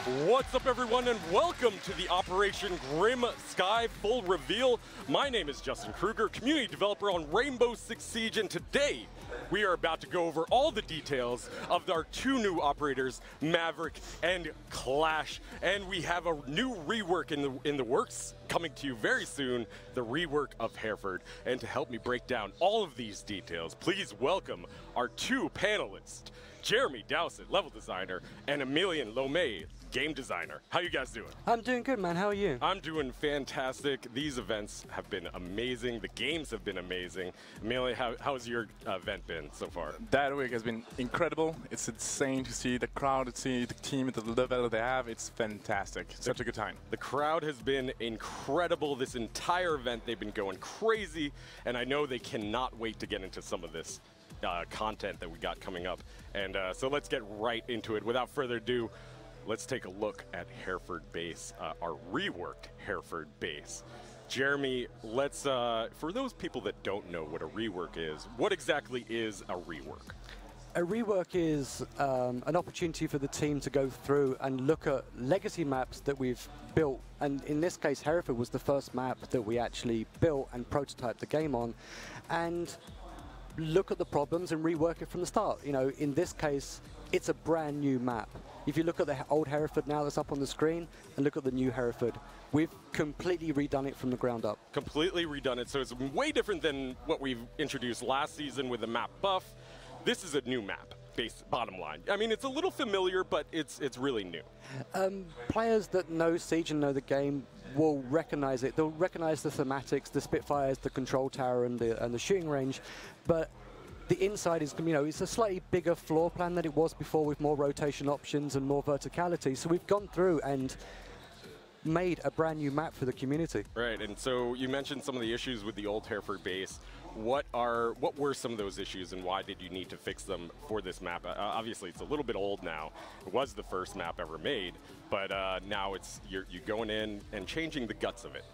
What's up, everyone, and welcome to the Operation Grim Sky full reveal. My name is Justin Kruger, community developer on Rainbow Six Siege, and today we are about to go over all the details of our two new operators, Maverick and Clash. And we have a new rework in the works coming to you very soon, the rework of Hereford. And to help me break down all of these details, please welcome our two panelists, Jeremy Dowsett, level designer, and Emilian Lomé, game designer. How you guys doing? I'm doing good, man. How are you? I'm doing fantastic. These events have been amazing. The games have been amazing. Emilian, how's your event been so far? That week has been incredible. It's insane to see the crowd, to see the team at the level they have. It's fantastic. Such a good time. The crowd has been incredible this entire event. They've been going crazy, and I know they cannot wait to get into some of this content that we got coming up. And so let's get right into it. Without further ado, let's take a look at Hereford Base, our reworked Hereford Base. Jeremy, let's, for those people that don't know what a rework is, what exactly is a rework? A rework is an opportunity for the team to go through and look at legacy maps that we've built. And in this case, Hereford was the first map that we actually built and prototyped the game on. And look at the problems and rework it from the start. You know, in this case, it's a brand new map. If you look at the old Hereford now that's up on the screen and look at the new Hereford, we've completely redone it from the ground up. Completely redone it, so it's way different than what we've introduced last season with the map buff. This is a new map, bottom line. I mean, it's a little familiar, but it's really new. Players that know Siege and know the game will recognize it. They'll recognize the thematics, the Spitfires, the control tower, and the shooting range, but the inside is, you know, it's a slightly bigger floor plan than it was before, with more rotation options and more verticality. So we've gone through and made a brand new map for the community. Right, and so you mentioned some of the issues with the old Hereford base. What were some of those issues, and why did you need to fix them for this map? Obviously, it's a little bit old now. It was the first map ever made, but now you're going in and changing the guts of it.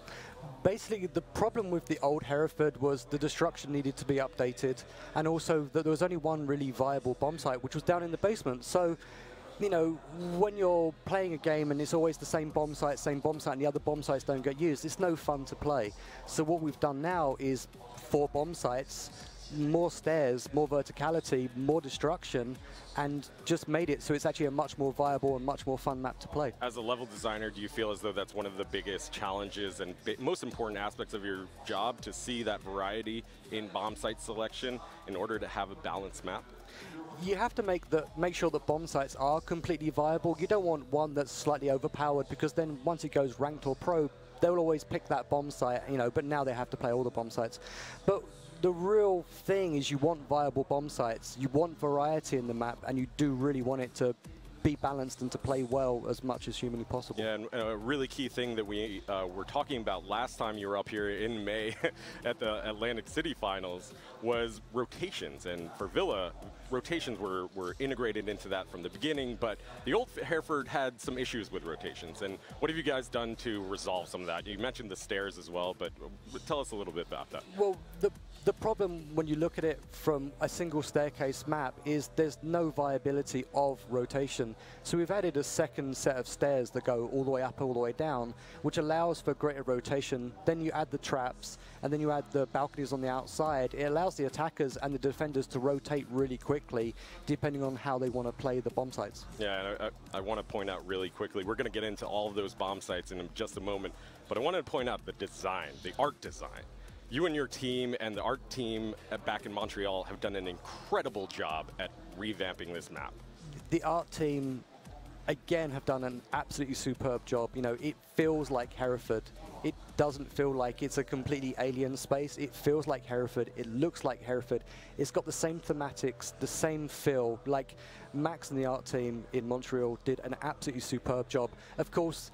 Basically, the problem with the old Hereford was the destruction needed to be updated, and also that there was only one really viable bomb site, which was down in the basement. So, you know, when you're playing a game and it's always the same bomb site, and the other bomb sites don't get used, it's no fun to play. So what we've done now is 4 bomb sites, more stairs, more verticality, more destruction, and just made it so it's actually a much more viable and much more fun map to play. As a level designer, do you feel as though that's one of the biggest challenges and most important aspects of your job, to see that variety in bomb site selection in order to have a balanced map? You have to make sure that bomb sites are completely viable. You don't want one that's slightly overpowered, because then once it goes ranked or pro, they'll always pick that bomb site, you know, but now they have to play all the bomb sites. But the real thing is, you want viable bomb sites, you want variety in the map, and you do really want it to be balanced and to play well as much as humanly possible. Yeah, and a really key thing that we were talking about last time you were up here in May at the Atlantic City Finals was rotations. And for Villa, rotations were integrated into that from the beginning, but the old Hereford had some issues with rotations. And what have you guys done to resolve some of that? You mentioned the stairs as well, but tell us a little bit about that. Well, the problem when you look at it from a single staircase map is there's no viability of rotation. So we've added a second set of stairs that go all the way up, all the way down, which allows for greater rotation. Then you add the traps, and then you add the balconies on the outside. It allows the attackers and the defenders to rotate really quickly, depending on how they want to play the bomb sites. Yeah, and I want to point out really quickly, we're going to get into all of those bomb sites in just a moment, but I want to point out the design, the art design. You and your team and the art team back in Montreal have done an incredible job at revamping this map. The art team, again, have done an absolutely superb job. You know, it feels like Hereford. It doesn't feel like it's a completely alien space. It feels like Hereford. It looks like Hereford. It's got the same thematics, the same feel. Like, Max and the art team in Montreal did an absolutely superb job. Of course,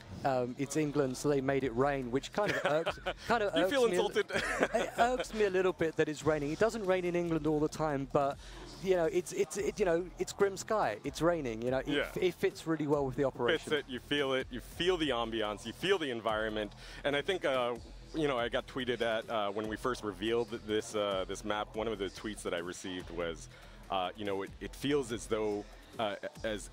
it's England, so they made it rain, which kind of irks, you feel insulted. It irks me a little bit that it's raining. It doesn't rain in England all the time, but you know, it's grim sky. It's raining. You know, it fits really well with the operation. Fits it. You feel the ambiance. You feel the environment. And I think you know, I got tweeted at when we first revealed this this map. One of the tweets that I received was, you know, it feels as though as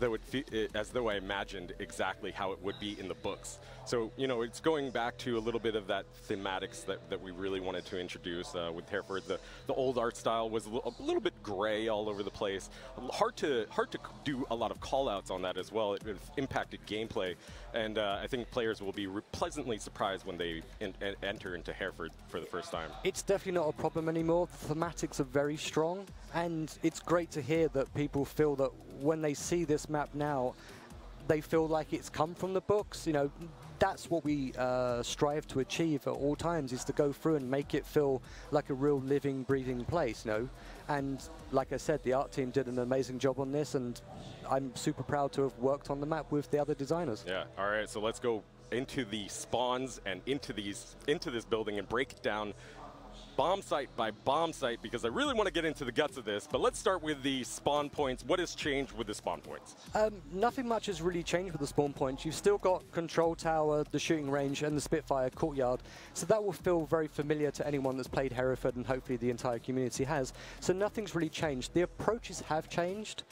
as though I imagined exactly how it would be in the books. So, you know, it's going back to a little bit of that thematics that we really wanted to introduce with Hereford. The old art style was a little bit gray all over the place. Hard to do a lot of call-outs on that as well. It impacted gameplay, and I think players will be pleasantly surprised when they enter into Hereford for the first time. It's definitely not a problem anymore. The thematics are very strong, and it's great to hear that people feel that when they see this map now, they feel like it's come from the books. You know, that's what we strive to achieve at all times, is to go through and make it feel like a real living, breathing place, you know. And like I said, the art team did an amazing job on this, and I'm super proud to have worked on the map with the other designers. Yeah, all right, so let's go into the spawns and into this building and break it down bomb site by bomb site, because I really want to get into the guts of this. But let's start with the spawn points. What has changed with the spawn points? Nothing much has really changed with the spawn points. You've still got control tower, the shooting range, and the Spitfire courtyard. So that will feel very familiar to anyone that's played Hereford, and hopefully the entire community has. So nothing's really changed. The approaches have changed,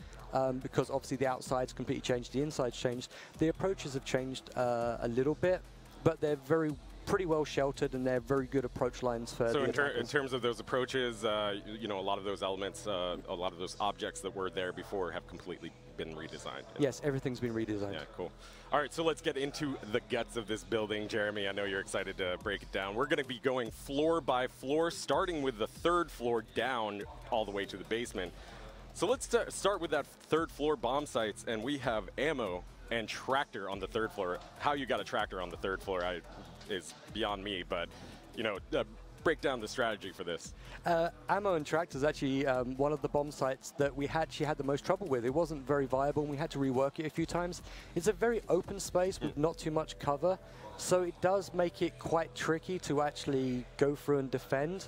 because obviously the outside's completely changed, the inside's changed. The approaches have changed a little bit, but they're pretty well sheltered, and they're very good approach lines for. So in terms of those approaches, you know, a lot of those elements, a lot of those objects that were there before have completely been redesigned. Yes, everything's been redesigned. Yeah, cool. All right, so let's get into the guts of this building. Jeremy, I know you're excited to break it down. We're going to be going floor by floor, starting with the 3rd floor down all the way to the basement. So let's start with that 3rd floor bomb sites, and we have ammo and tractor on the 3rd floor. How you got a tractor on the 3rd floor is beyond me, but, you know, break down the strategy for this. Ammo and tractor is actually one of the bomb sites that we actually had the most trouble with. It wasn't very viable, and we had to rework it a few times. It's a very open space with not too much cover, so it does make it quite tricky to actually go through and defend.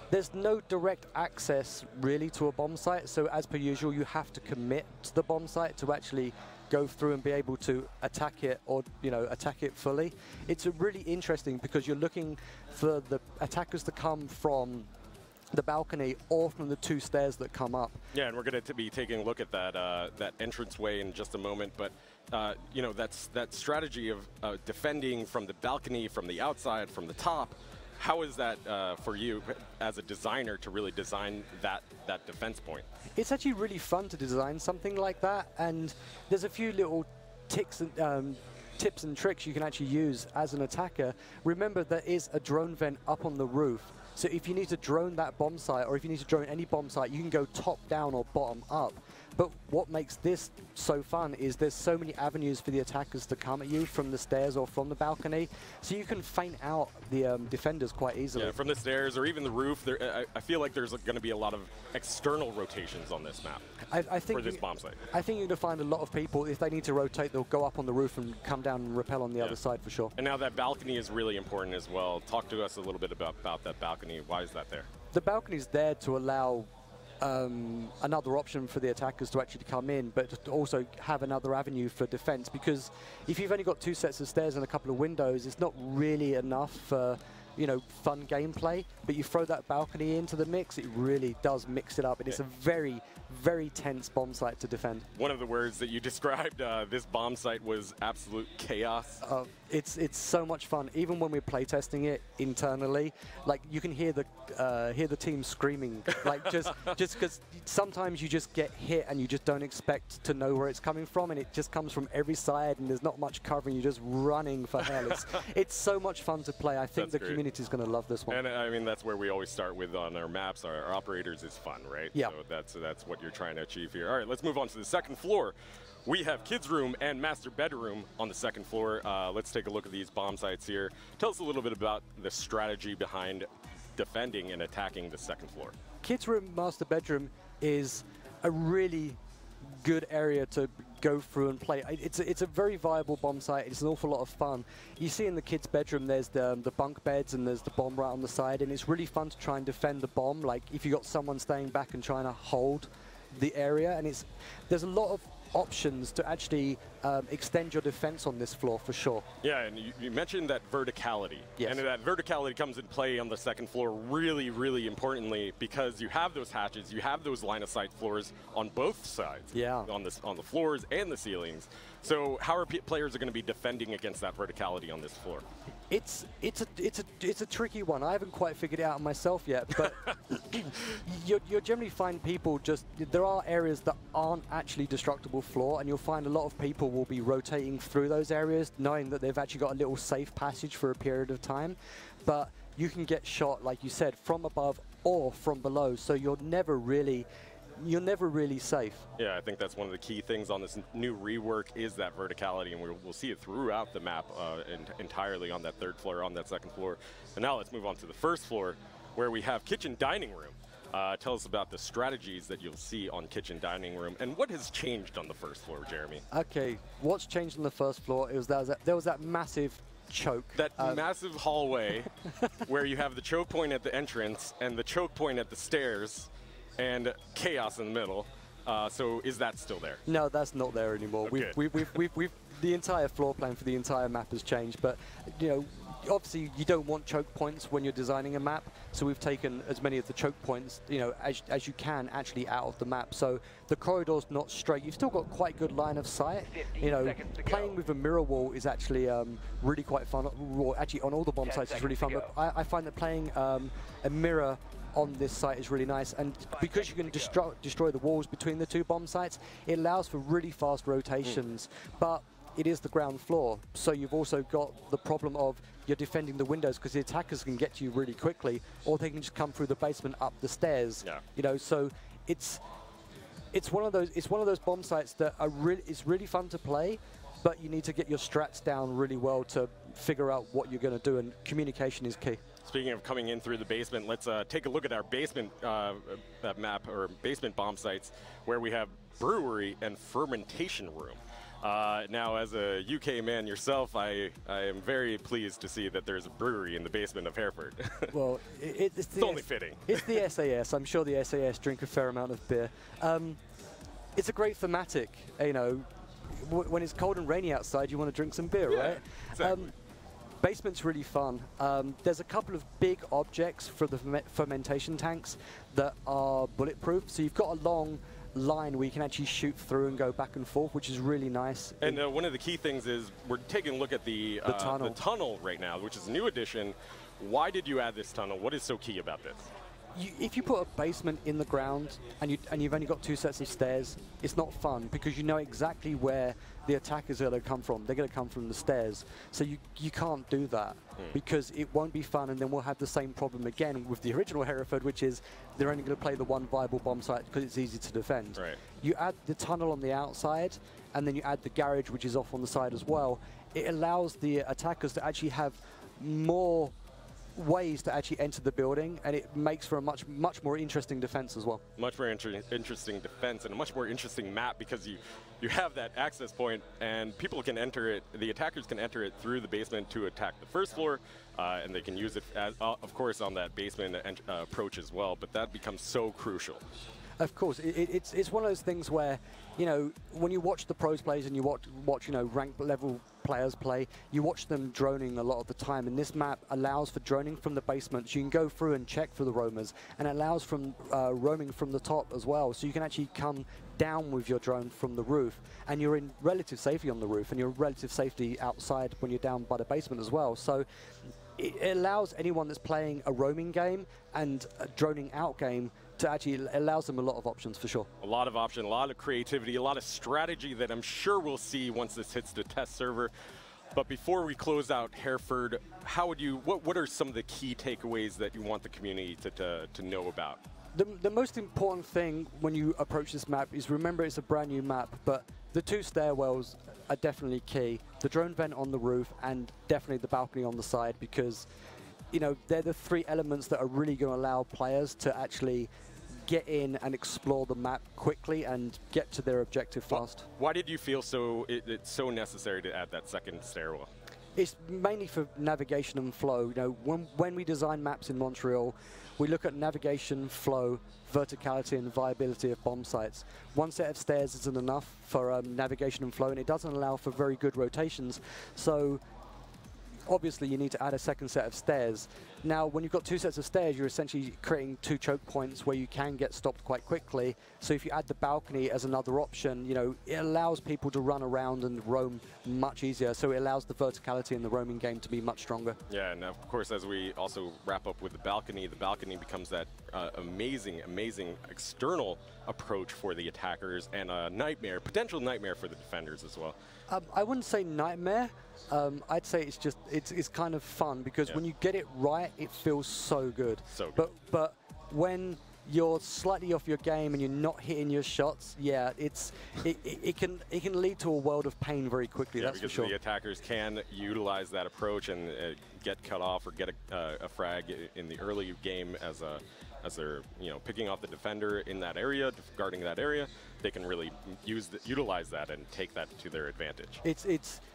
There's no direct access really to a bomb site, so as per usual, you have to commit to the bomb site to actually go through and be able to attack it, or, you know, attack it fully. It's really interesting because you're looking for the attackers to come from the balcony or from the 2 stairs that come up. Yeah, and we're going to be taking a look at that entranceway in just a moment, but you know, that strategy of defending from the balcony, from the outside, from the top. How is that for you as a designer to really design that defense point? It's actually really fun to design something like that, and there's a few little tips and tricks you can actually use as an attacker. Remember, there is a drone vent up on the roof, so if you need to drone that bomb site, or if you need to drone any bomb site, you can go top down or bottom up. But what makes this so fun is there's so many avenues for the attackers to come at you from the stairs or from the balcony, so you can feint out the defenders quite easily. Yeah, from the stairs or even the roof. I feel like there's going to be a lot of external rotations on this map I think for this bomb site. I think you're going to find a lot of people, if they need to rotate, they'll go up on the roof and come down and rappel on the other side for sure. And now that balcony is really important as well. Talk to us a little bit about that balcony. Why is that there? The balcony's there to allow another option for the attackers to actually come in, but to also have another avenue for defense, because if you've only got 2 sets of stairs and a couple of windows, it's not really enough for, you know, fun gameplay. But you throw that balcony into the mix, it really does mix it up, and it's a very, very tense bomb site to defend. One of the words that you described this bomb site was absolute chaos. It's so much fun. Even when we're playtesting it internally, like, you can hear the team screaming, like, just because sometimes you just get hit and you just don't expect to know where it's coming from, and it just comes from every side, and there's not much cover, and you're just running for hell. It's so much fun to play. I think the community is going to love this one. And I mean, that's where we always start with on our maps. Our operators is fun, right? Yeah. So that's what you're trying to achieve here. All right, let's move on to the 2nd floor. We have kids' room and master bedroom on the 2nd floor. Let's take a look at these bomb sites here. Tell us a little bit about the strategy behind defending and attacking the 2nd floor. Kids' room, master bedroom is a really good area to go through and play. It's a very viable bomb site. It's an awful lot of fun. You see in the kids' bedroom, there's the bunk beds, and there's the bomb right on the side, and it's really fun to try and defend the bomb. Like, if you got someone staying back and trying to hold the area, and there's a lot of options to actually extend your defense on this floor for sure. Yeah, and you mentioned that verticality. Yes. And that verticality comes in play on the second floor really, really importantly because you have those hatches, you have those line of sight floors on both sides. Yeah. On the floors and the ceilings. So how are players going to be defending against that verticality on this floor? It's a tricky one. I haven't quite figured it out myself yet, but you'll generally find people there are areas that aren't actually destructible floor, and you'll find a lot of people will be rotating through those areas, knowing that they've actually got a little safe passage for a period of time. But you can get shot, like you said, from above or from below, so you're never really safe. Yeah, I think that's one of the key things on this new rework is that verticality, and we'll see it throughout the map entirely on that third floor, on that second floor. And now let's move on to the first floor, where we have kitchen dining room. Tell us about the strategies that you'll see on kitchen dining room, and what has changed on the first floor, Jeremy? Okay, what's changed on the first floor is there was that massive choke. That massive hallway where you have the choke point at the entrance and the choke point at the stairs, and chaos in the middle. So is that still there? No, that's not there anymore. Okay. We've the entire floor plan for the entire map has changed, but obviously you don't want choke points when you're designing a map, so we've taken as many of the choke points as you can actually out of the map. So the corridor's not straight. You've still got quite good line of sight. Playing with a mirror wall is actually really quite fun. Well, actually on all the bomb sites is really fun, but I find that playing a mirror on this site is really nice, and because you can destroy the walls between the two bomb sites, it allows for really fast rotations. But it is the ground floor, so you've also got the problem of you're defending the windows because the attackers can get to you really quickly, or they can just come through the basement up the stairs. Yeah. So it's one of those bomb sites that it's really fun to play, but you need to get your strats down really well to figure out what you're going to do, and communication is key. Speaking of coming in through the basement, let's take a look at our basement map, or basement bomb sites, where we have brewery and fermentation room. Now, as a UK man yourself, I am very pleased to see that there's a brewery in the basement of Hereford. Well, it's only fitting. It's the SAS. I'm sure the SAS drink a fair amount of beer. It's a great thematic. When it's cold and rainy outside, you want to drink some beer, right? Exactly. Basement's really fun. There's a couple of big objects for the fermentation tanks that are bulletproof. So you've got a long line where you can actually shoot through and go back and forth, which is really nice. And one of the key things is we're taking a look at the tunnel right now, which is a new addition. Why did you add this tunnel? What is so key about this? If you put a basement in the ground and you've only got two sets of stairs, it's not fun because you know exactly where the attackers are going to come from. They're going to come from the stairs. So you can't do that because it won't be fun, and then we'll have the same problem again with the original Hereford, which is they're only going to play the one viable bomb site because it's easy to defend. Right. You add the tunnel on the outside, and then you add the garage, which is off on the side as well. It allows the attackers to actually have more ways to actually enter the building, and it makes for a much more interesting defense as well. Much more interesting defense and a much more interesting map because you have that access point and people can enter it, the attackers can enter it through the basement to attack the first floor, and they can use it as, of course on that basement approach as well, but that becomes so crucial. Of course, it's one of those things where, when you watch the pros plays and you watch ranked level players play, you watch them droning a lot of the time, and this map allows for droning from the basement, so you can go through and check for the roamers, and it allows from roaming from the top as well, so you can actually come down with your drone from the roof, and you're in relative safety on the roof, and you're in relative safety outside when you're down by the basement as well. So it allows anyone that's playing a roaming game and a droning out game to actually allows them a lot of options for sure. A lot of options, a lot of creativity, a lot of strategy that I'm sure we'll see once this hits the test server. But before we close out Hereford, what are some of the key takeaways that you want the community to know about? The most important thing when you approach this map is remember it's a brand new map, but the two stairwells are definitely key. The drone vent on the roof and definitely the balcony on the side, because they're the three elements that are really going to allow players to actually get in and explore the map quickly and get to their objective fast. Why did you feel it's so necessary to add that second stairwell? It's mainly for navigation and flow. You know, when we design maps in Montreal, we look at navigation, flow, verticality, and viability of bomb sites. One set of stairs isn't enough for navigation and flow, and it doesn't allow for very good rotations. So obviously, you need to add a second set of stairs. Now, when you've got two sets of stairs, you're essentially creating two choke points where you can get stopped quite quickly. So if you add the balcony as another option, you know, it allows people to run around and roam much easier. So it allows the verticality in the roaming game to be much stronger. Yeah, and of course, as we also wrap up with the balcony becomes that amazing, amazing external approach for the attackers and a nightmare, potential nightmare for the defenders as well. I wouldn't say nightmare. I'd say it's just it's kind of fun because when you get it right, it feels so good. So good. But when you're slightly off your game and you're not hitting your shots, yeah, it can lead to a world of pain very quickly. Yeah, that's for sure. The attackers can utilize that approach and get cut off or get a frag in the early game as they're picking off the defender in that area, guarding that area. They can really utilize that and take that to their advantage.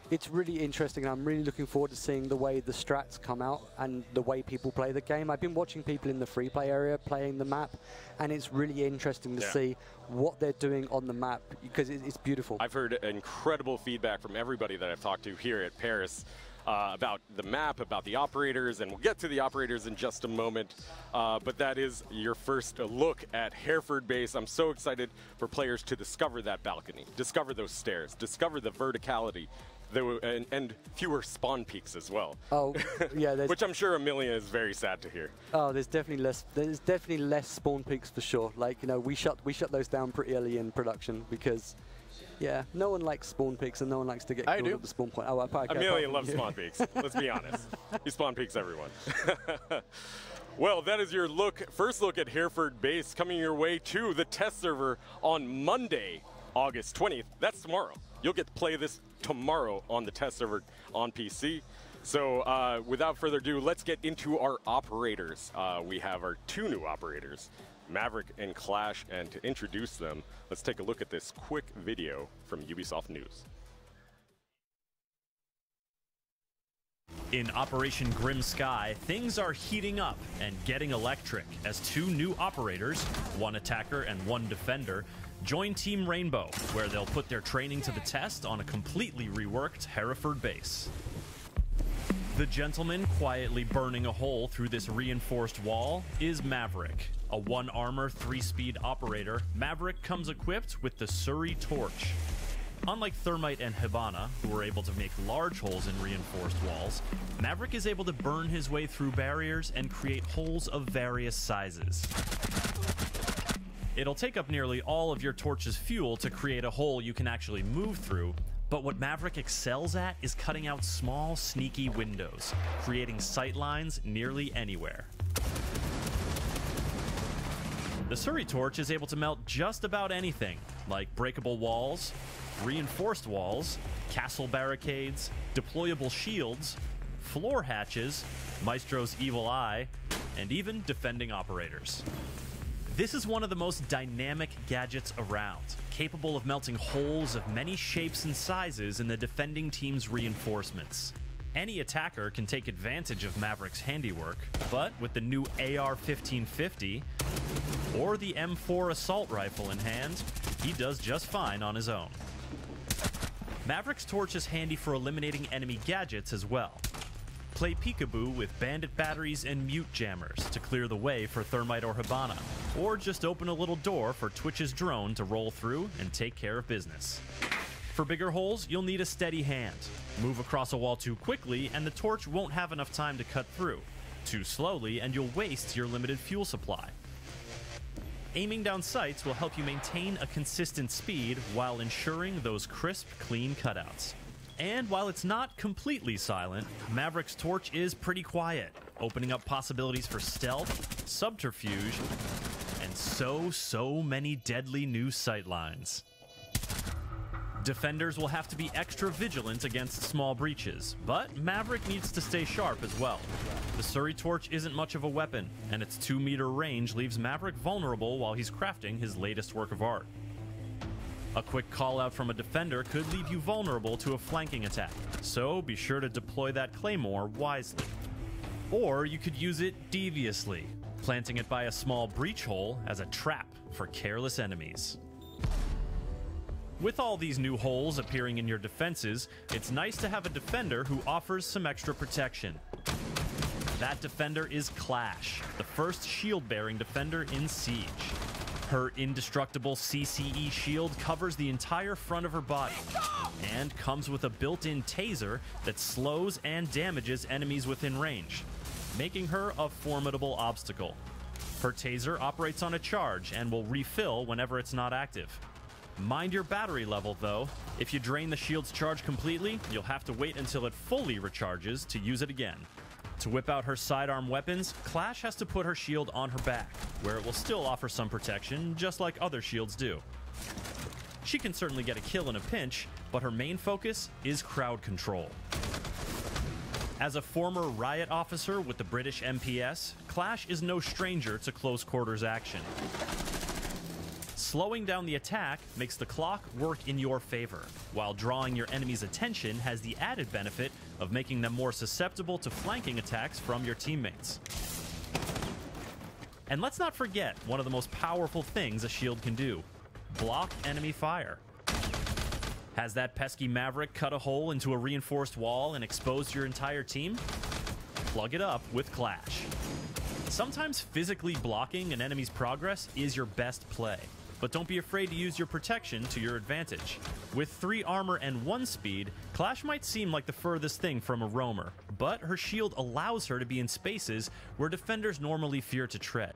It's really interesting, and I'm really looking forward to seeing the way the strats come out and the way people play the game. I've been watching people in the free play area playing the map, and it's really interesting to see what they're doing on the map because it's beautiful. I've heard incredible feedback from everybody that I've talked to here at Paris about the map, about the operators, and we'll get to the operators in just a moment. But that is your first look at Hereford Base. I'm so excited for players to discover that balcony, discover those stairs, discover the verticality, and fewer spawn peaks as well. Oh, yeah. Which I'm sure Amelia is very sad to hear. Oh, there's definitely less spawn peaks for sure. Like, you know, we shut those down pretty early in production because yeah, no one likes spawn peaks and no one likes to get killed at the spawn point. Oh, Amelia loves spawn peaks. Let's be honest. He spawn peaks everyone. Well, that is your first look at Hereford Base, coming your way to the test server on Monday, August 20th. That's tomorrow. You'll get to play this tomorrow on the test server on PC. So without further ado, let's get into our operators. We have our two new operators, Maverick and Clash, and to introduce them, let's take a look at this quick video from Ubisoft News. In Operation Grim Sky, things are heating up and getting electric as two new operators, one attacker and one defender, join Team Rainbow, where they'll put their training to the test on a completely reworked Hereford Base. The gentleman quietly burning a hole through this reinforced wall is Maverick. A 1-armor, 3-speed operator, Maverick comes equipped with the Surrey Torch. Unlike Thermite and Hibana, who were able to make large holes in reinforced walls, Maverick is able to burn his way through barriers and create holes of various sizes. It'll take up nearly all of your torch's fuel to create a hole you can actually move through, but what Maverick excels at is cutting out small, sneaky windows, creating sightlines nearly anywhere. The Surrey Torch is able to melt just about anything, like breakable walls, reinforced walls, castle barricades, deployable shields, floor hatches, Maestro's evil eye, and even defending operators. This is one of the most dynamic gadgets around, capable of melting holes of many shapes and sizes in the defending team's reinforcements. Any attacker can take advantage of Maverick's handiwork, but with the new AR-1550 or the M4 assault rifle in hand, he does just fine on his own. Maverick's torch is handy for eliminating enemy gadgets as well. Play peekaboo with bandit batteries and mute jammers to clear the way for Thermite or Hibana, or just open a little door for Twitch's drone to roll through and take care of business. For bigger holes, you'll need a steady hand. Move across a wall too quickly and the torch won't have enough time to cut through. Too slowly and you'll waste your limited fuel supply. Aiming down sights will help you maintain a consistent speed while ensuring those crisp, clean cutouts. And while it's not completely silent, Maverick's torch is pretty quiet, opening up possibilities for stealth, subterfuge, and so many deadly new sightlines. Defenders will have to be extra vigilant against small breaches, but Maverick needs to stay sharp as well. The Surrey Torch isn't much of a weapon, and its 2-meter range leaves Maverick vulnerable while he's crafting his latest work of art. A quick call out from a defender could leave you vulnerable to a flanking attack, so be sure to deploy that claymore wisely. Or you could use it deviously, planting it by a small breach hole as a trap for careless enemies. With all these new holes appearing in your defenses, it's nice to have a defender who offers some extra protection. That defender is Clash, the first shield-bearing defender in Siege. Her indestructible CCE shield covers the entire front of her body and comes with a built-in taser that slows and damages enemies within range, making her a formidable obstacle. Her taser operates on a charge and will refill whenever it's not active. Mind your battery level though. If you drain the shield's charge completely, you'll have to wait until it fully recharges to use it again. To whip out her sidearm weapons, Clash has to put her shield on her back, where it will still offer some protection, just like other shields do. She can certainly get a kill in a pinch, but her main focus is crowd control. As a former riot officer with the British MPS, Clash is no stranger to close quarters action. Slowing down the attack makes the clock work in your favor, while drawing your enemy's attention has the added benefit of making them more susceptible to flanking attacks from your teammates. And let's not forget one of the most powerful things a shield can do: block enemy fire. Has that pesky Maverick cut a hole into a reinforced wall and exposed your entire team? Plug it up with Clash. Sometimes physically blocking an enemy's progress is your best play, but don't be afraid to use your protection to your advantage. With 3 armor and 1 speed, Clash might seem like the furthest thing from a roamer, but her shield allows her to be in spaces where defenders normally fear to tread.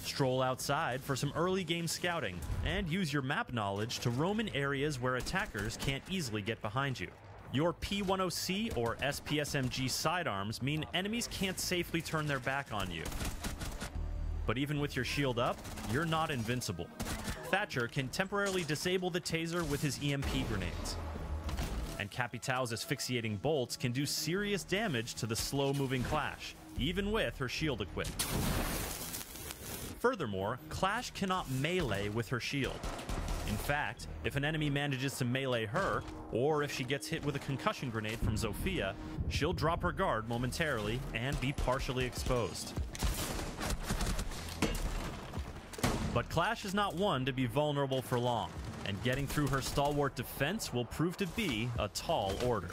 Stroll outside for some early game scouting, and use your map knowledge to roam in areas where attackers can't easily get behind you. Your P10C or SPSMG sidearms mean enemies can't safely turn their back on you. But even with your shield up, you're not invincible. Thatcher can temporarily disable the taser with his EMP grenades. And Capitão's asphyxiating bolts can do serious damage to the slow-moving Clash, even with her shield equipped. Furthermore, Clash cannot melee with her shield. In fact, if an enemy manages to melee her, or if she gets hit with a concussion grenade from Zofia, she'll drop her guard momentarily and be partially exposed. But Clash is not one to be vulnerable for long, and getting through her stalwart defense will prove to be a tall order.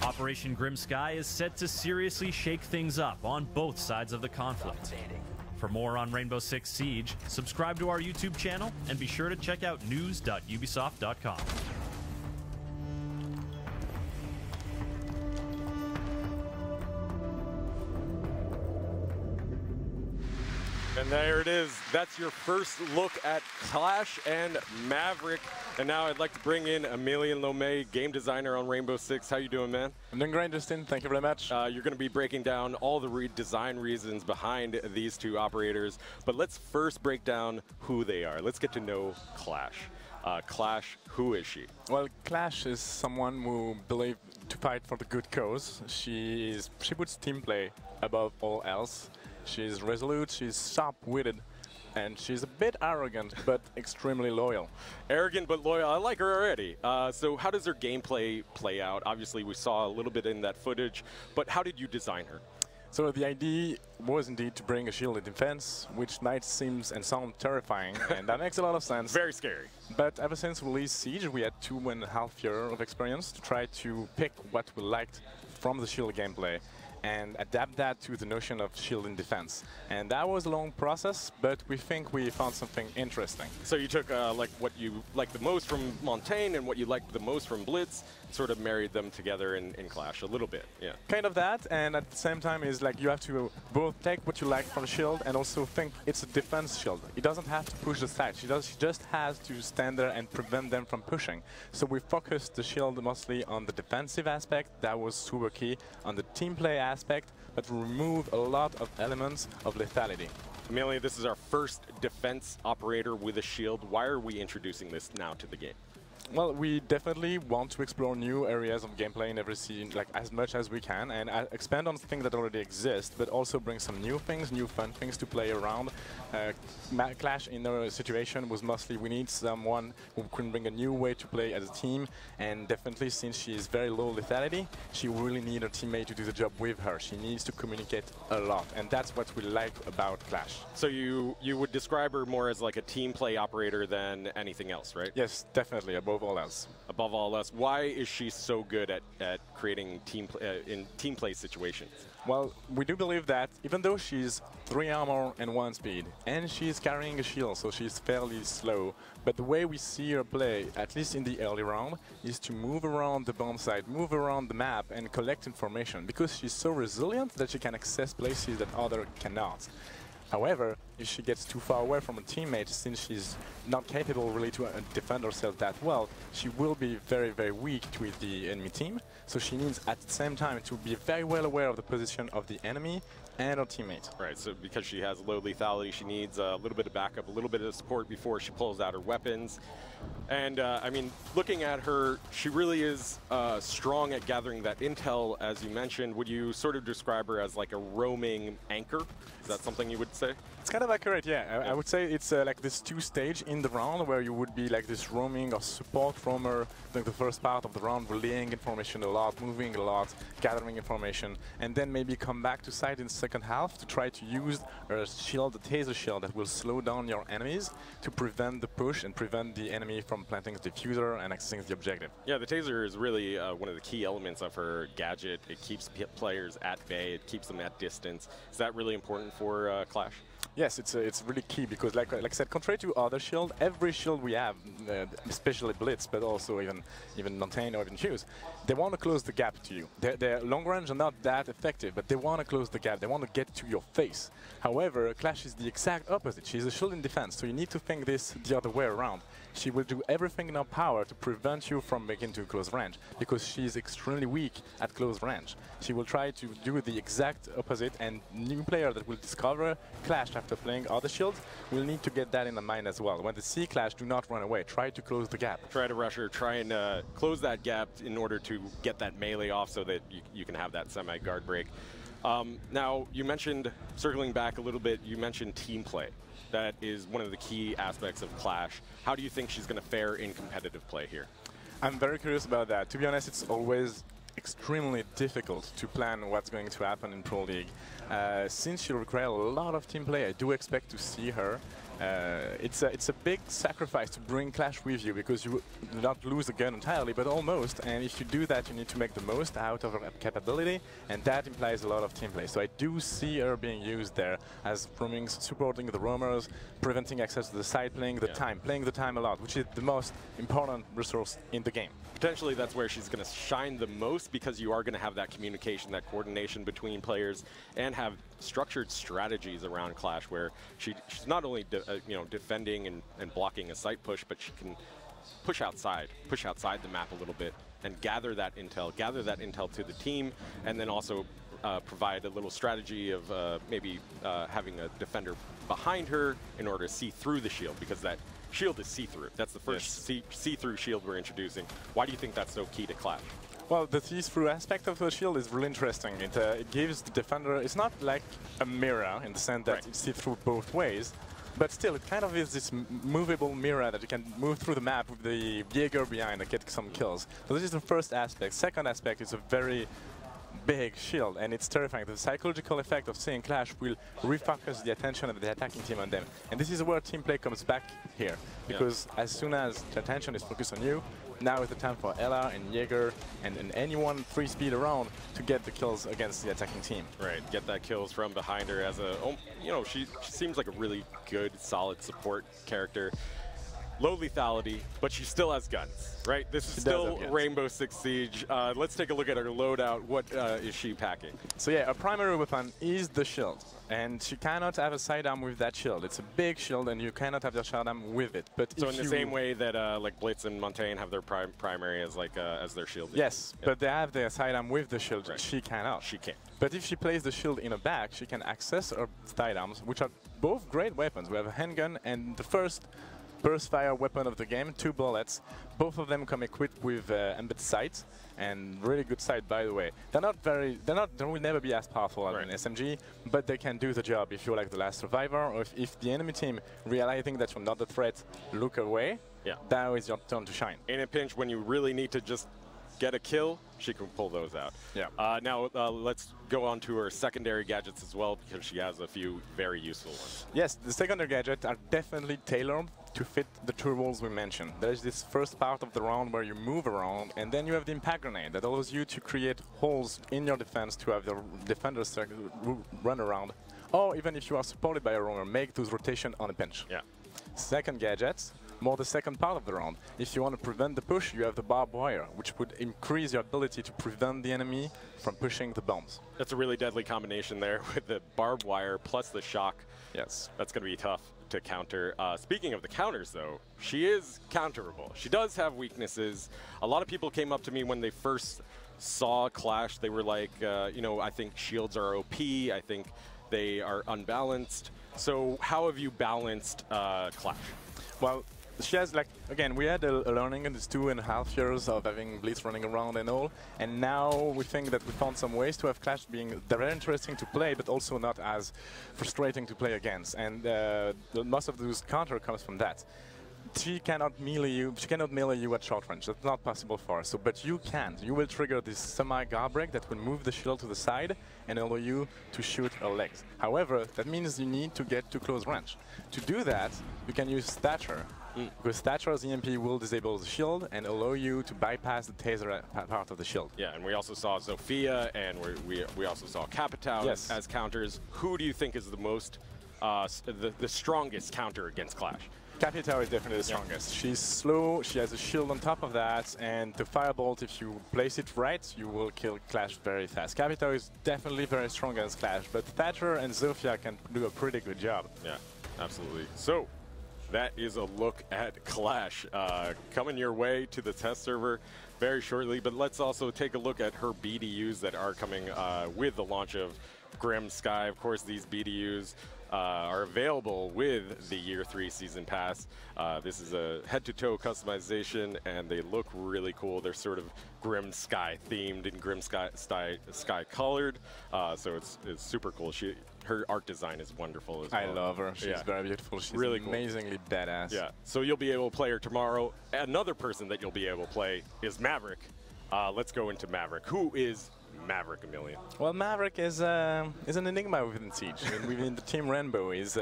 Operation Grim Sky is set to seriously shake things up on both sides of the conflict. For more on Rainbow Six Siege, subscribe to our YouTube channel and be sure to check out news.ubisoft.com. And there it is. That's your first look at Clash and Maverick. And now I'd like to bring in Emilien Lomé, game designer on Rainbow Six. How you doing, man? I'm doing great, Justin. Thank you very much. You're going to be breaking down all the design reasons behind these two operators. But let's first break down who they are. Let's get to know Clash. Clash, who is she? Well, Clash is someone who believes to fight for the good cause. She puts team play above all else. She's resolute, she's sharp-witted, and she's a bit arrogant, but extremely loyal. Arrogant but loyal. I like her already. So how does her gameplay play out? Obviously, we saw a little bit in that footage, but how did you design her? So the idea was indeed to bring a shielded defense, which might seem and sound terrifying, and that makes a lot of sense. Very scary. But ever since we released Siege, we had 2.5 years of experience to try to pick what we liked from the shield gameplay and adapt that to the notion of shielding defense. And that was a long process, but we think we found something interesting. So you took like what you liked the most from Montaigne and what you liked the most from Blitz, sort of married them together in Clash a little bit, yeah. Kind of that, and at the same time is like you have to both take what you like from shield and also think it's a defense shield. It doesn't have to push the side, she just has to stand there and prevent them from pushing. So we focused the shield mostly on the defensive aspect, that was super key, on the team play aspect, but remove a lot of elements of lethality. Emilien, this is our first defense operator with a shield. Why are we introducing this now to the game? Well, we definitely want to explore new areas of gameplay in every scene, like as much as we can, and expand on things that already exist, but also bring some new things, new fun things to play around. Clash in our situation was mostly we need someone who can bring a new way to play as a team, and definitely since she is very low lethality, she really needs her teammate to do the job with her. She needs to communicate a lot, and that's what we like about Clash. So you would describe her more as like a team play operator than anything else, right? Yes, definitely, above all else. Above all else, why is she so good at creating in team play situations? Well, we do believe that even though she's 3 armor and 1 speed, and she's carrying a shield, so she's fairly slow, but the way we see her play, at least in the early round, is to move around the bomb site, move around the map, and collect information, because she's so resilient that she can access places that others cannot. However, if she gets too far away from her teammate, since she's not capable really to defend herself that well, she will be very, very weak with the enemy team. So she needs at the same time to be very well aware of the position of the enemy and her teammate. Right, so because she has low lethality, she needs a little bit of backup, a little bit of support before she pulls out her weapons. And I mean, looking at her, she really is strong at gathering that intel, as you mentioned. Would you sort of describe her as like a roaming anchor? Is that something you would say? It's kind of accurate, yeah. I would say it's like this 2-stage in the round where you would be like this roaming or support roamer, like the first part of the round, relaying information a lot, moving a lot, gathering information, and then maybe come back to site in the second half to try to use a shield, a taser shield that will slow down your enemies to prevent the push and prevent the enemy from planting the diffuser and accessing the objective. Yeah, the taser is really one of the key elements of her gadget. It keeps players at bay, it keeps them at distance. Is that really important for Clash? Yes, it's really key because, like I said, contrary to other shield, every shield we have, especially Blitz, but also even Montaigne or even Hughes, they want to close the gap to you. Their long range are not that effective, but they want to close the gap. They want to get to your face. However, Clash is the exact opposite. She's a shield in defense, so you need to think this the other way around. She will do everything in her power to prevent you from making to close range, because she's extremely weak at close range. She will try to do the exact opposite, and new player that will discover Clash after playing other shields will need to get that in the mind as well. When they see Clash, do not run away. Try to close the gap. Try to rush her, try and close that gap in order to get that melee off so that you can have that semi-guard break. Now, you mentioned, circling back a little bit, you mentioned team play. That is one of the key aspects of Clash. How do you think she's going to fare in competitive play here? I'm very curious about that. To be honest, it's always extremely difficult to plan what's going to happen in Pro League. Since she requires a lot of team play, I do expect to see her. It's a big sacrifice to bring Clash with you, because you do not lose the gun entirely, but almost. And if you do that, you need to make the most out of her capability, and that implies a lot of team play. So I do see her being used there as roaming, supporting the roamers, preventing access to the site, playing the time a lot, which is the most important resource in the game. Potentially that's where she's going to shine the most, because you are going to have that communication, that coordination between players, and have structured strategies around Clash where she's not only defending and blocking a site push, but she can push outside the map a little bit and gather that intel to the team, and then also provide a little strategy of maybe having a defender behind her in order to see through the shield, because that shield is see-through. That's the first see-through shield we're introducing. Why do you think that's so key to Clash? Well, the see-through aspect of the shield is really interesting. It gives the defender, it's not like a mirror in the sense that you see through both ways, but still it kind of is this movable mirror that you can move through the map with the Jaeger behind and get some kills. So this is the first aspect. Second aspect is a very big shield, and it's terrifying. The psychological effect of seeing Clash will refocus the attention of the attacking team on them. And this is where team play comes back here, because as soon as the attention is focused on you, now is the time for Ella and Jaeger and anyone free speed around to get the kills against the attacking team. Right, get that kills from behind her as a, she seems like a really good, solid support character. Low lethality, but she still has guns, right? This is still Rainbow Six Siege. Let's take a look at her loadout. What is she packing? So yeah, her primary weapon is the shield, and she cannot have a sidearm with that shield. It's a big shield, and you cannot have your sidearm with it. But so in the same way that like Blitz and Montaigne have their primary as like as their shield. Yes, but they have their sidearm with the shield. Right. She cannot. She can't. But if she plays the shield in her back, she can access her sidearms, which are both great weapons. We have a handgun, and the first burst fire weapon of the game, 2 bullets. Both of them come equipped with embedded sight, and really good sight, by the way. They will never be as powerful as an SMG, but they can do the job if you're like the last survivor, or if the enemy team realizing that you're not a threat, look away. Yeah, now is your turn to shine. In a pinch, when you really need to just get a kill, she can pull those out. Yeah. Now let's go on to her secondary gadgets as well, because she has a few very useful ones. Yes, the secondary gadgets are definitely tailored to fit the 2 roles we mentioned. There's this first part of the round where you move around, and then you have the impact grenade that allows you to create holes in your defense to have your defenders run around, or even if you are supported by a runner, make those rotation on a pinch. Yeah. Second gadgets, more the second part of the round. If you want to prevent the push, you have the barbed wire, which would increase your ability to prevent the enemy from pushing the bombs. That's a really deadly combination there with the barbed wire plus the shock. Yes. That's going to be tough to counter. Speaking of the counters, though, she is counterable. She does have weaknesses. A lot of people came up to me when they first saw Clash. They were like, you know, I think shields are OP. I think they are unbalanced. So how have you balanced Clash? Well, she has, like, again, we had a learning in these 2.5 years of having Blitz running around and all, and now we think that we found some ways to have Clash being very interesting to play, but also not as frustrating to play against. And most of those counter comes from that. She cannot melee you at short range. That's not possible for her. So, but you can. You will trigger this semi-guard break that will move the shield to the side and allow you to shoot her legs. However, that means you need to get to close range. To do that, you can use Thatcher. Because Thatcher's EMP will disable the shield and allow you to bypass the taser part of the shield. Yeah, and we also saw Zofia, and we also saw Capitao as counters. Who do you think is the most, the strongest counter against Clash? Capitao is definitely the strongest. She's slow, she has a shield on top of that, and the Firebolt, if you place it right, you will kill Clash very fast. Capitao is definitely very strong against Clash, but Thatcher and Zofia can do a pretty good job. Yeah, absolutely. So, that is a look at Clash coming your way to the test server very shortly, but let's also take a look at her BDUs that are coming with the launch of Grim Sky. Of course, these BDUs are available with the Year 3 Season Pass. This is a head-to-toe customization, and they look really cool. They're sort of Grim Sky themed and Grim Sky colored, so it's super cool. Her art design is wonderful as well. I love her. She's very beautiful. She's really amazingly badass. Yeah. So you'll be able to play her tomorrow. Another person that you'll be able to play is Maverick. Let's go into Maverick. Who is Maverick, Amelia? Well, Maverick is an enigma within Siege. And within the team Rainbow, he's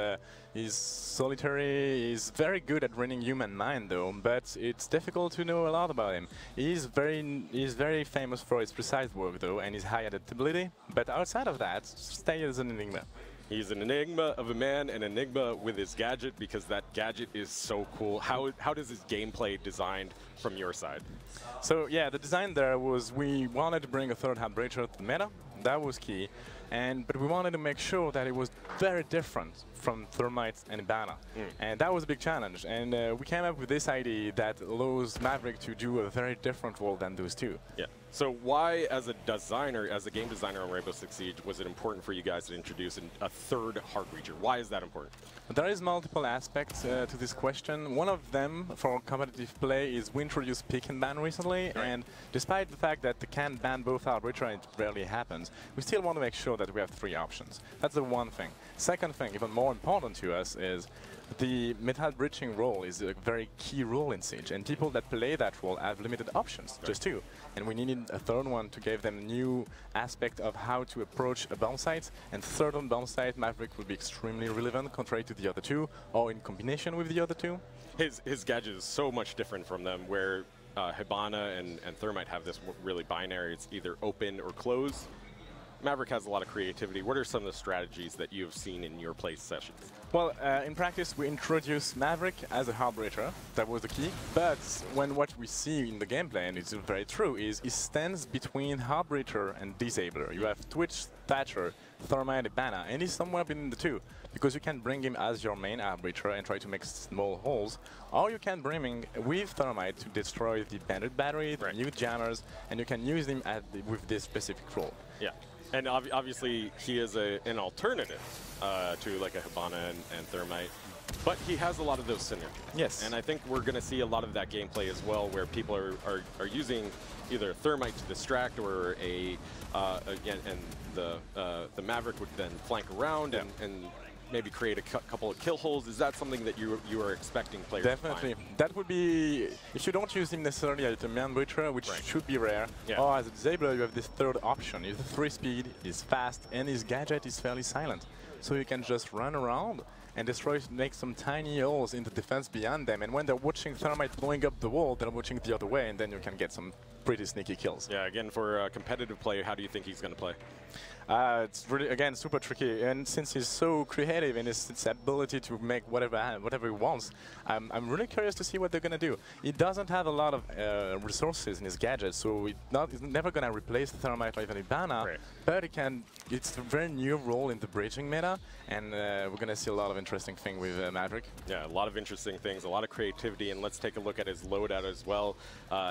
solitary. He's very good at reading human mind, though. But it's difficult to know a lot about him. He's very famous for his precise work, though, and his high adaptability. But outside of that, stay as an enigma. He's an enigma of a man, an enigma with his gadget, because that gadget is so cool. How does his gameplay designed from your side? So yeah, the design there was we wanted to bring a third hand breacher to the meta. That was key. But we wanted to make sure that it was very different from Thermite and Ibana. And that was a big challenge. And we came up with this idea that allows Maverick to do a very different role than those two. Yeah. So why, as a designer, as a game designer on Rainbow Six Siege, was it important for you guys to introduce a third heart breacher? Why is that important? There is multiple aspects to this question. One of them, for competitive play, is we introduced pick and ban recently, and despite the fact that they can ban both heart breacher and it rarely happens, we still want to make sure that we have 3 options. That's the one thing. Second thing, even more important to us, is the metal breaching role is a very key role in Siege, and people that play that role have limited options, just 2. And we needed a third one to give them a new aspect of how to approach a bomb site. And third on bomb site, Maverick will be extremely relevant contrary to the other 2, or in combination with the other 2. His gadget is so much different from them, where Hibana and Thermite have this really binary. It's either open or closed. Maverick has a lot of creativity. What are some of the strategies that you've seen in your play sessions? Well, in practice, we introduced Maverick as a hard breacher. That was the key. But what we see in the gameplay, and it's very true, is he stands between hard breacher and disabler. You have Twitch, Thatcher, Thermite, Ibana, and he's somewhere between the 2. Because you can bring him as your main hard breacher and try to make small holes, or you can bring him with Thermite to destroy the bandit battery, the new jammers, and you can use him with this specific role. Yeah. And obviously, he is an alternative to like a Hibana and Thermite. but he has a lot of those synergies. Yes. And I think we're going to see a lot of that gameplay as well, where people are using either a thermite to distract or and the Maverick would then flank around and maybe create a couple of kill holes. Is that something that you are expecting players Definitely. to find? That would be, if you don't use him necessarily as a man butcher, which should be rare, or as a disabler, you have this third option. He's 3 speed, he's fast, and his gadget is fairly silent. So you can just run around and make some tiny holes in the defense beyond them. And when they're watching thermite blowing up the wall, they're watching the other way, and then you can get some pretty sneaky kills. Yeah, again, for a competitive player, how do you think he's going to play? It's really, again, super tricky. And since he's so creative in his ability to make whatever he wants, I'm really curious to see what they're going to do. He doesn't have a lot of resources in his gadgets, so he's never going to replace the Thermite or even Ibana, but it's a very new role in the bridging meta, and we're going to see a lot of interesting things with Maverick. Yeah, a lot of interesting things, a lot of creativity, and let's take a look at his loadout as well.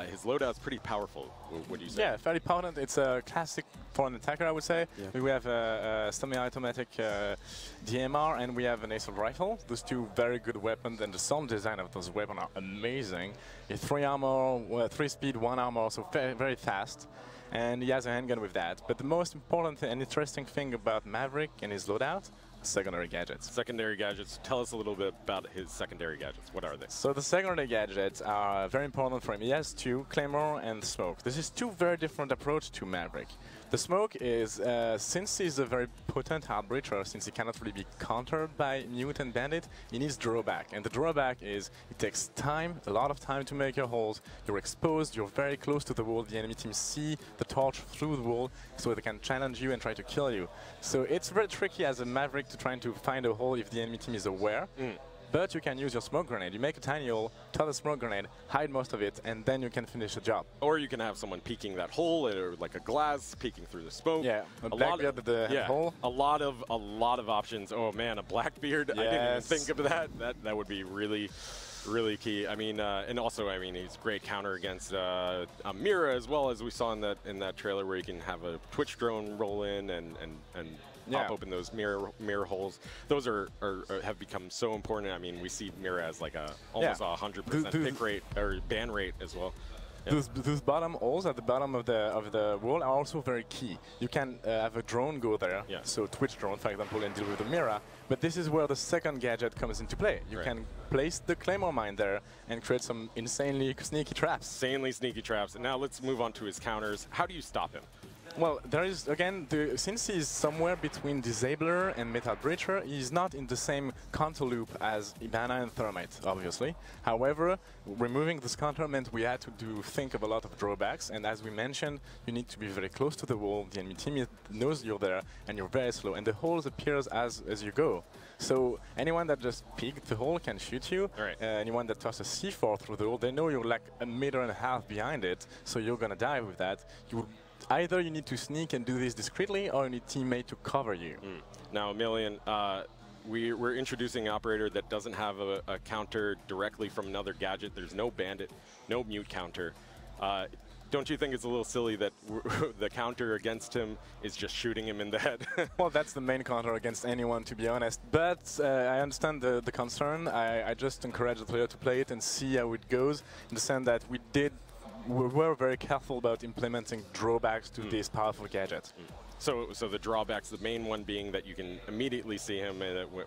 His loadout's pretty powerful, would you say? Yeah, fairly potent. It's a classic for an attacker, I would say. Yeah. We have a semi-automatic DMR, and we have an assault rifle. Those two very good weapons, and the sound design of those weapons are amazing. 3 armor, 3 speed, 1 armor, so very fast. And he has a handgun with that. But the most important and interesting thing about Maverick and his loadout, secondary gadgets. Secondary gadgets. Tell us a little bit about his secondary gadgets. What are they? So the secondary gadgets are very important for him. He has 2, Claymore and Smoke. This is 2 very different approaches to Maverick. The Smoke is, since he's a very potent hard breacher, since he cannot really be countered by Mute and Bandit, he needs drawback. And the drawback is it takes time, a lot of time to make your holes. You're exposed, you're very close to the wall. The enemy team see the torch through the wall, so they can challenge you and try to kill you. So it's very tricky as a Maverick to trying to find a hole if the enemy team is aware. But you can use your smoke grenade. You make a tiny hole, toss a smoke grenade, hide most of it, and then you can finish the job. Or you can have someone peeking that hole, or like a glass peeking through the smoke. Yeah, a Blackbeard at the hole. A lot of options. Oh man, a Blackbeard. Yes. I didn't even think of that. That would be really key. I mean, and also, I mean, he's great counter against Mira as well, as we saw in that trailer, where you can have a Twitch drone roll in and pop open those mirror holes. Those have become so important. I mean, we see Mira as like almost 100% pick rate or ban rate as well. Yeah. Those bottom holes at the bottom of the wall are also very key. You can have a drone go there, so Twitch drone, for example, and deal with the Mira. But this is where the second gadget comes into play. You can place the Claymore mine there and create some insanely sneaky traps. Insanely sneaky traps. And now let's move on to his counters. How do you stop him? Well, there is, again, since he's somewhere between Disabler and Metal Breacher, he's not in the same counter loop as Ibana and Thermite, obviously. However, removing this counter meant we had to think of a lot of drawbacks, and as we mentioned, you need to be very close to the wall, the enemy team knows you're there, and you're very slow, and the holes appears as you go. So anyone that just peeked the hole can shoot you. Anyone that tosses C4 through the hole, they know you're like 1.5 meters behind it, so you're gonna die with that. Either you need to sneak and do this discreetly, or you need teammate to cover you. Now, Emilian, we're introducing an operator that doesn't have a counter directly from another gadget. There's no bandit, no mute counter. Don't you think it's a little silly that the counter against him is just shooting him in the head? Well, that's the main counter against anyone, to be honest. But I understand the concern. I just encourage the player to play it and see how it goes, in the sense that we were very careful about implementing drawbacks to this powerful gadget. So the drawbacks, the main one being that you can immediately see him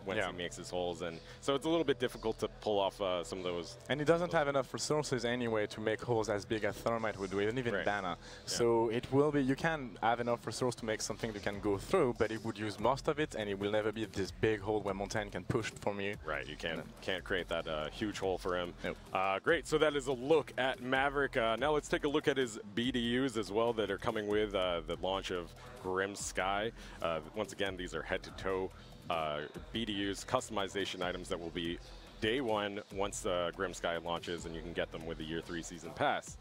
once he makes his holes, and so it's a little bit difficult to pull off some of those. And he doesn't have enough resources anyway to make holes as big as Thermite would do, even Bana. So it will be, you can have enough resource to make something you can go through, but it would use most of it, and it will never be this big hole where Montaigne can push from you. Right, you can't create that huge hole for him. Nope. Great, so that is a look at Maverick. Now let's take a look at his BDUs as well that are coming with the launch of Grim Sky. Once again, these are head-to-toe BDUs, customization items that will be day one once Grim Sky launches, and you can get them with the Year 3 Season Pass.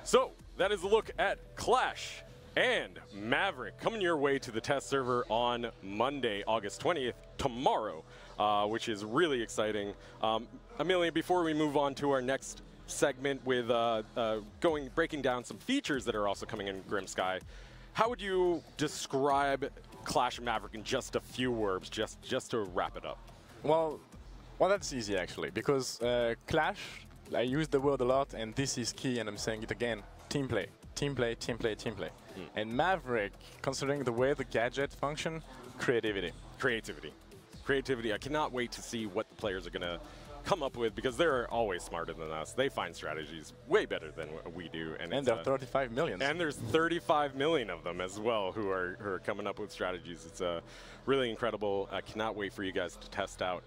So, that is a look at Clash and Maverick coming your way to the test server on Monday, August 20th, tomorrow, which is really exciting. Amelia, before we move on to our next segment with breaking down some features that are also coming in Grim Sky, how would you describe Clash and Maverick in just a few words, just to wrap it up? Well, Well, that's easy actually, because Clash, I use the word a lot, and this is key, and I'm saying it again, team play. Team play, team play, team play. And Maverick, considering the way the gadget function, creativity. Creativity. Creativity. I cannot wait to see what the players are going to come up with, because they're always smarter than us. They find strategies way better than what we do. And there are 35 million. And there's 35 million of them as well who are coming up with strategies. It's really incredible. I cannot wait for you guys to test out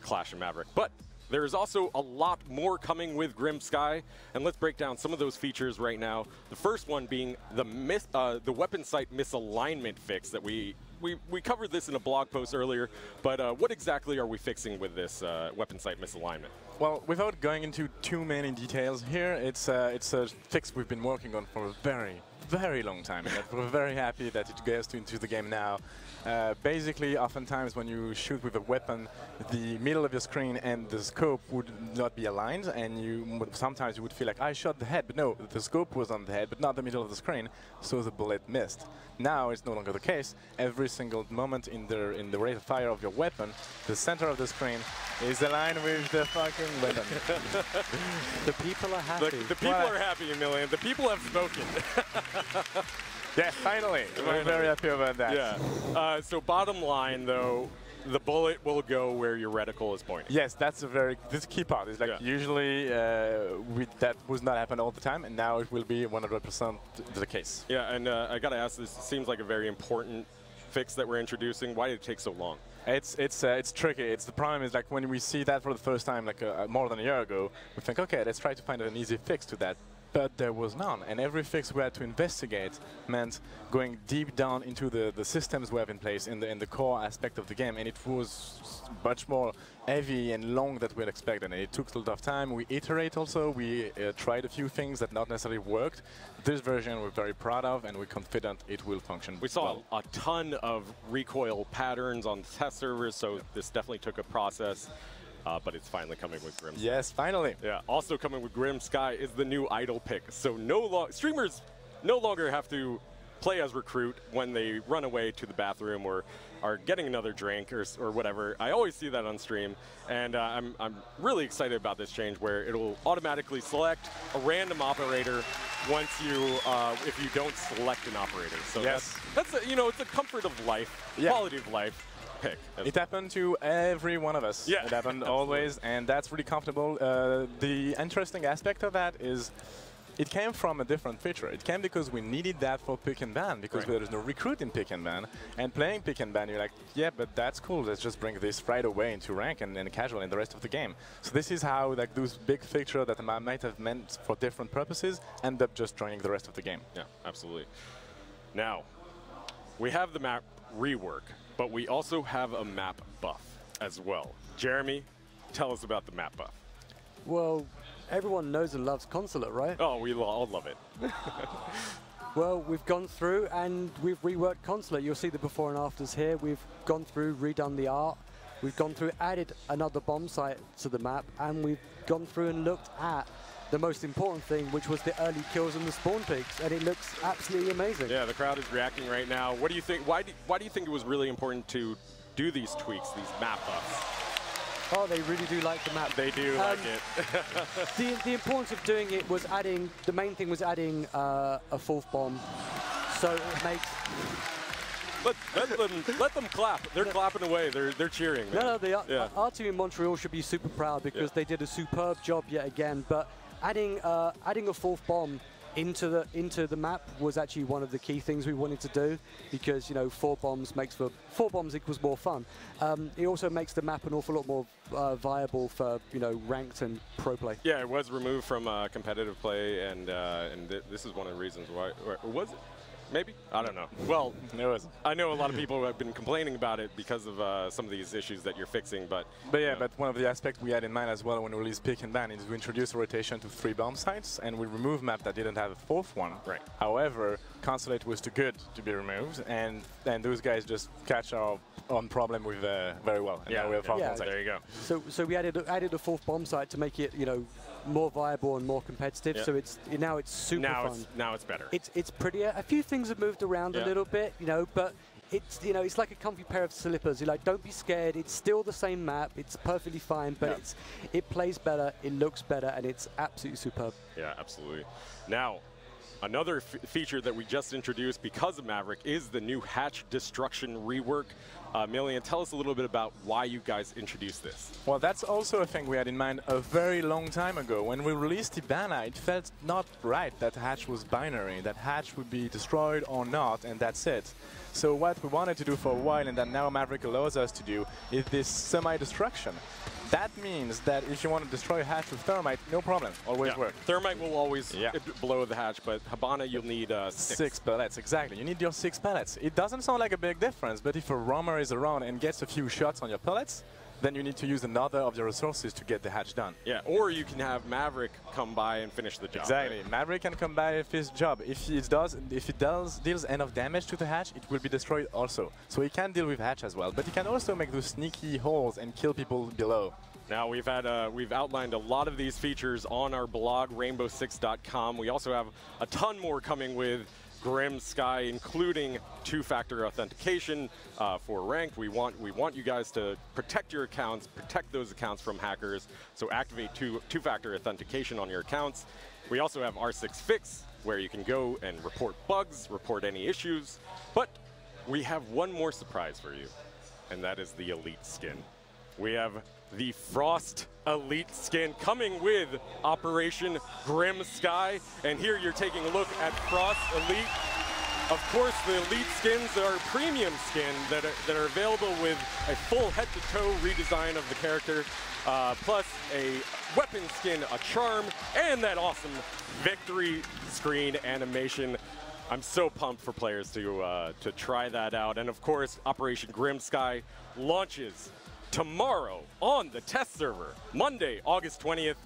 Clash and Maverick. But there's also a lot more coming with Grim Sky, and let's break down some of those features right now. The first one being the weapon sight misalignment fix that we covered this in a blog post earlier, but what exactly are we fixing with this weapon sight misalignment? Well, without going into too many details here, it's a fix we've been working on for a very, very long time, and we're very happy that it gets into the game now. Basically, oftentimes when you shoot with a weapon, the middle of your screen and the scope would not be aligned, and sometimes you would feel like, I shot the head, but no, the scope was on the head, but not the middle of the screen, so the bullet missed. Now it's no longer the case. Every single moment in the rate of fire of your weapon, the center of the screen is aligned with the fucking weapon. The people are happy. The people are happy, Emilian. The people have spoken. Yeah, finally. We're very happy about that. Yeah. So bottom line, though, the bullet will go where your reticle is pointing. Yes, that's this key part. It's like usually that would not happen all the time, and now it will be 100% the case. Yeah, and I got to ask, this seems like a very important fix that we're introducing. Why did it take so long? It's tricky. The problem is, like, when we see that for the first time, like more than a year ago, we think, okay, let's try to find an easy fix to that. But there was none, and every fix we had to investigate meant going deep down into the systems we have in place in the core aspect of the game, and it was much more heavy and long than we had expected, and it took a lot of time. We iterate also, we tried a few things that not necessarily worked. This version we're very proud of, and we're confident it will function. We saw a ton of recoil patterns on the test servers, so this definitely took a process. But it's finally coming with Grim Sky. Yes, finally. Yeah, also coming with Grim Sky is the new idle pick. So streamers no longer have to play as recruit when they run away to the bathroom or are getting another drink or whatever. I always see that on stream, and I'm really excited about this change where it'll automatically select a random operator once if you don't select an operator. So yes, that's it's a comfort of life, quality of life. It happened to every one of us. Yeah. It happened always, and that's really comfortable. The interesting aspect of that is it came from a different feature. It came because we needed that for pick and ban, because there is no recruit in pick and ban. And playing pick and ban, you're like, yeah, but that's cool. Let's just bring this right away into rank and casual in the rest of the game. So this is how those big features that I might have meant for different purposes end up just joining the rest of the game. Yeah, absolutely. Now, we have the map Rework, but we also have a map buff as well. Jeremy, tell us about the map buff. Well, everyone knows and loves Consulate, right? Oh, we all love it. Well, we've gone through and we've reworked Consulate. You'll see the before and afters here. We've gone through, redone the art. We've gone through, added another bomb site to the map, and we've gone through and looked at the most important thing, which was the early kills and the spawn peaks, and it looks absolutely amazing. Yeah, the crowd is reacting right now. What do you think? Why do you think it was really important to do these tweaks, these map buffs? Oh, they really do like the map. They do like it. The importance of doing it was adding, the main thing was adding a fourth bomb, so it makes... Let them clap. They're clapping away. They're cheering. Man. No, our team in Montreal should be super proud because they did a superb job yet again. But adding a fourth bomb into the map was actually one of the key things we wanted to do, because 4 bombs equals more fun. It also makes the map an awful lot more viable for ranked and pro play. Yeah, it was removed from competitive play, and this is one of the reasons why. Or was it? Maybe? I don't know. Well, I know a lot of people have been complaining about it because of some of these issues that you're fixing, but one of the aspects we had in mind as well when we released pick and ban is we introduced a rotation to 3 bomb sites, and we removed map that didn't have a 4th one. Right. However, Consulate was too good to be removed, and those guys just catch our own problem with very well. And now we have 4 bomb sites. There you go. So we added a 4th bomb site to make it more viable and more competitive. So now it's super fun. Now it's better. It's prettier. A few things have moved around a little bit, but it's, you know, it's like a comfy pair of slippers. You're like, don't be scared. It's still the same map. It's perfectly fine, but it plays better, it looks better, and it's absolutely superb. Yeah, absolutely. Now, another feature that we just introduced because of Maverick is the new hatch destruction rework. Millian, tell us a little bit about why you guys introduced this. Well, that's also a thing we had in mind a very long time ago. When we released Ibana, it felt not right that hatch was binary, that hatch would be destroyed or not, and that's it. So what we wanted to do for a while, and that now Maverick allows us to do, is this semi-destruction. That means that if you want to destroy a hatch with thermite, no problem, always work. Thermite will always blow the hatch, but Hibana, you'll need 6 pellets, exactly. You need your 6 pellets. It doesn't sound like a big difference, but if a roamer is around and gets a few shots on your pellets, then you need to use another of your resources to get the hatch done. Yeah, or you can have Maverick come by and finish the job. Exactly. Right? Maverick can come by and finish the job. If it deals enough damage to the hatch, it will be destroyed also. So he can deal with hatch as well, but he can also make those sneaky holes and kill people below. Now we've outlined a lot of these features on our blog, rainbow6.com. We also have a ton more coming with Grim Sky, including two-factor authentication for ranked. We want you guys to protect your accounts, protect those accounts from hackers. So activate two-factor authentication on your accounts. We also have R6 Fix, where you can go and report bugs, report any issues. But we have one more surprise for you, and that is the Elite skin. We have the Frost Elite skin coming with Operation Grim Sky. And here you're taking a look at Frost Elite. Of course, the Elite skins are premium skin that are available with a full head-to-toe redesign of the character, plus a weapon skin, a charm, and that awesome victory screen animation. I'm so pumped for players to try that out. And of course, Operation Grim Sky launches tomorrow on the test server, Monday, August 20th.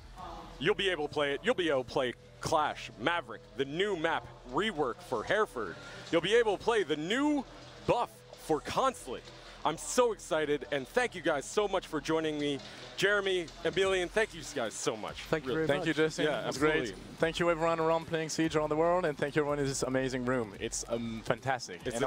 You'll be able to play it. You'll be able to play Clash, Maverick, the new map, Rework for Hereford. You'll be able to play the new buff for Consulate. I'm so excited, and thank you guys so much for joining me. Jeremy, Emilian, thank you guys so much. Thank you very much. Thank you, Justin. Yeah, That's absolutely. great. Thank you everyone around playing Siege around the world, and thank you everyone in this amazing room. It's fantastic. It's and